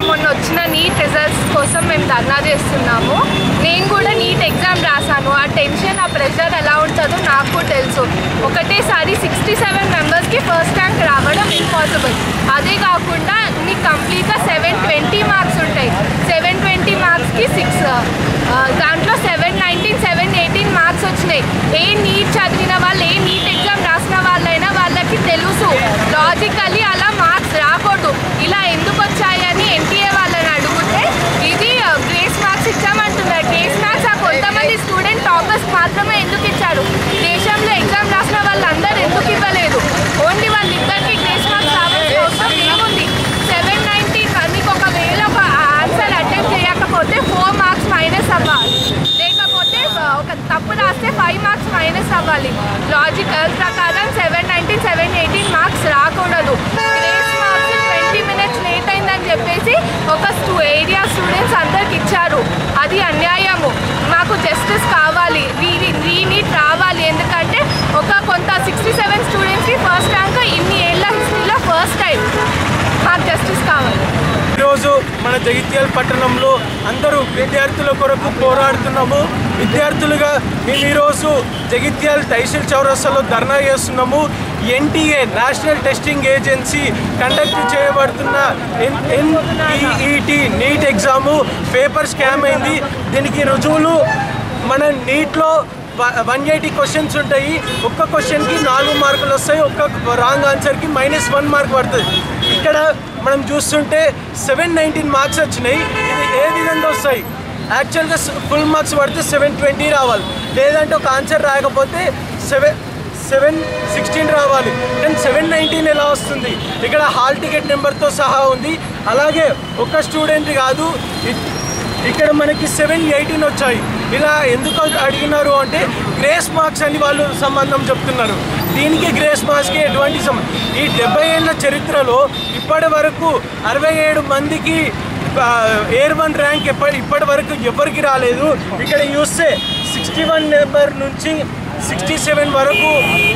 మొన్న వచ్చిన NEET results కోసం మేము ధర్నా చేస్తున్నాము. నేను కూడా నీట్ ఎగ్జామ్ రాశాను. ఆ టెన్షన్, ఆ ప్రెషర్ ఎలా ఉంటుందో నాకు తెలుసు. ఒకటేసారి 67 మెంబర్స్కి ఫస్ట్ ర్యాంక్ రావడం ఇంపాసిబుల్. అదే కాకుండా నీకు కంప్లీట్గా 720 మార్క్స్ ఉంటాయి. 720 మార్క్స్కి 6 దాంట్లో 719, 718 మార్క్స్ వచ్చినాయి. ఏ నీట్ చదివిన వాళ్ళు, ఏ నీట్ ఎగ్జామ్ రాసిన వాళ్ళైనా వాళ్ళకి తెలుసు లాజికల్లీ అలా మార్క్స్ రాకూడదు. ఇలా ఎందుకు వచ్చాయని ఎన్టీఏ వాళ్ళని అడిగితే ఇది గ్రేస్ మార్క్స్ ఇచ్చామంటున్నారు. గ్రేస్ మార్క్స్ ఆ కొంతమంది స్టూడెంట్ టాపర్స్ మాత్రమే ఎందుకు ఇచ్చారు? దేశంలో ఎగ్జామ్ రాసిన వాళ్ళందరూ ఎందుకు ఇవ్వలేదు? ఓన్లీ వాళ్ళిద్దరికి గ్రేస్ మార్క్స్ రావాల్సిన అవసరం ఏముంది? 719 మీకు ఒకవేళ ఒక ఆన్సర్ అటెంప్ట్ చేయకపోతే 4 మార్క్స్ మైనస్ అవ్వాలి, లేకపోతే ఒక తప్పు రాస్తే 5 మార్క్స్ మైనస్ అవ్వాలి. లాజికల్ ప్రకారం 719, 718 మార్క్స్ రాకూడదు. గ్రేస్ మార్క్స్ 20 మినిట్స్ లేట్ అయిందని చెప్పేసి ఒక ఏరియా స్టూడెంట్స్ అందరికి ఇచ్చారు. అది అన్యాయము. మాకు జస్టిస్ కావాలి, రీనీట్ రావాలి. ఎందుకంటే కొంత 67 స్టూడెంట్స్కి ఫస్ట్ ర్యాంక్ ఇన్ని ఏళ్ళ హిస్టరీలో ఫస్ట్ టైం. మాకు జస్టిస్ కావాలి. ఈరోజు మన జగిత్యాల పట్టణంలో అందరూ విద్యార్థుల కొరకు పోరాడుతున్నాము. విద్యార్థులుగా మేము ఈరోజు జగిత్యాల తహసీల్ చౌరస్తాలో ధర్నా చేస్తున్నాము. NTA national testing agency conduct చేయబడుతున్న NEET NEET exam paper scam అయింది. దీనికి రుజువులు మన నీట్లో 180 క్వశ్చన్స్ ఉంటాయి. ఒక్క క్వశ్చన్కి 4 మార్కులు వస్తాయి. ఒక్క రాంగ్ ఆన్సర్కి -1 మార్క్ పడుతుంది. ఇక్కడ మనం చూస్తుంటే 719 మార్క్స్ వచ్చినాయి. ఇది ఏ విధంగా వస్తాయి? యాక్చువల్గా ఫుల్ మార్క్స్ పడితే 720 రావాలి, లేదంటే ఒక ఆన్సర్ రాకపోతే 716 రావాలి. కానీ 719 ఎలా వస్తుంది? ఇక్కడ హాల్ టికెట్ నెంబర్తో సహా ఉంది. అలాగే ఒక స్టూడెంట్ కాదు, ఇక్కడ మనకి 718 వచ్చాయి. ఇలా ఎందుకు అడిగినారు అంటే గ్రేస్ మార్క్స్ అని వాళ్ళు సంబంధం చెప్తున్నారు. దీనికి గ్రేస్ మార్క్స్కి ఎటువంటి ఈ 70 ఏళ్ళ చరిత్రలో ఇప్పటి వరకు 67 మందికి ఎయిర్ 1 ర్యాంక్ ఇప్పటి వరకు ఎవరికి రాలేదు. ఇక్కడ చూస్తే 61 నెంబర్ నుంచి 67 వరకు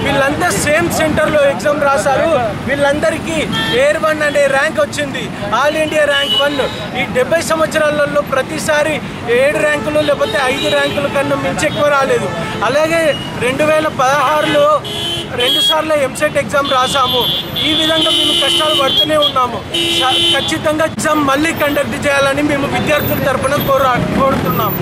వీళ్ళంతా సేమ్ సెంటర్లో ఎగ్జామ్ రాశారు. వీళ్ళందరికీ ఎయిర్ 1 అనే ర్యాంక్ వచ్చింది, ఆల్ ఇండియా ర్యాంక్ 1. ఈ 70 సంవత్సరాలలో ప్రతిసారి 7 ర్యాంకులు లేకపోతే 5 ర్యాంకుల కన్నా మించి ఎక్కువ రాలేదు. అలాగే 2016లో 2 సార్లు ఎంసెట్ ఎగ్జామ్ రాసాము. ఈ విధంగా మేము కష్టాలు పడుతూనే ఉన్నాము. ఖచ్చితంగా ఎగ్జామ్ మళ్ళీ కండక్ట్ చేయాలని మేము విద్యార్థుల తరఫున కోరుతున్నాము.